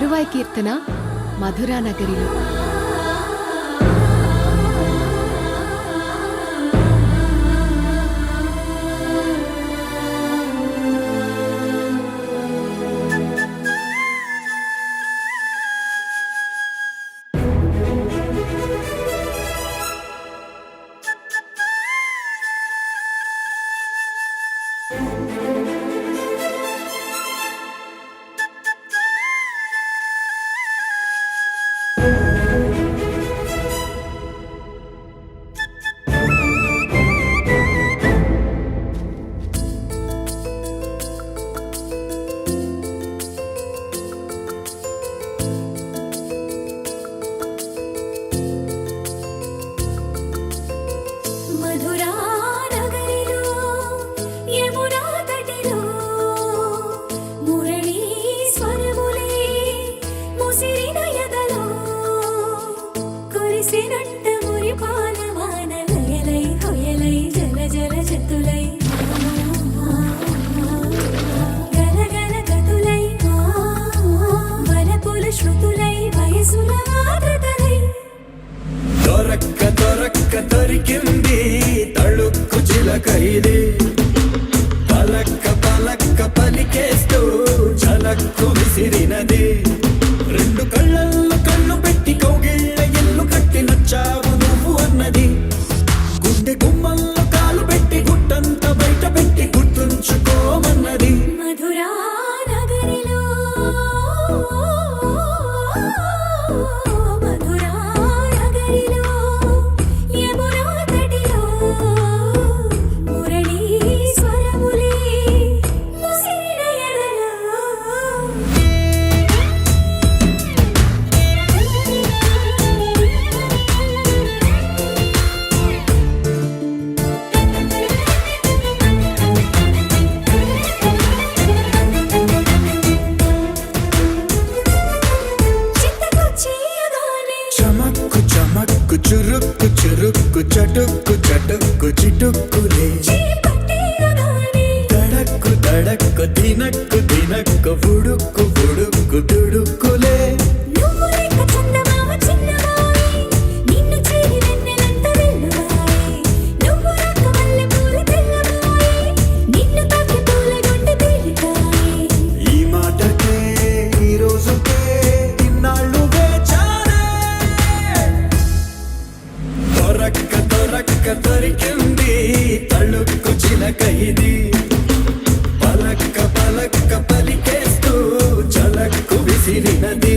తరువాయి కీర్తన మధురా నగరిలో. దొరికింది తళుక్కు చిలకైది పలక్క పలక్క పలికేస్తూ చలక్కు విసిరినది రెండు కళ్ళల్లో కళ్ళు పెట్టి కౌగిళ్ళ ఇల్లు కట్టి నచ్చావు నువ్వు అన్నది గుండె గుమ్మల్లో కాలు పెట్టి గుట్టంత బయట పెట్టి గుర్తుంచుకోమన్నది మధురా నగరిలో చురుక్కు చురుక్కు చటుక్కు చటుక్కు చిటుక్కులే దడక్కు దడక్కు దినక్కు దినక్కు బుడుక్కు బుడుక్కు దుడుక్కులే ఈ మాటకే ఈ రోజుకే ఇన్నాళ్ళు దొరికింది తళుక్కు చిలకైది పలక్క పలక్క పలికేస్తూ చలక్కు విసిరినది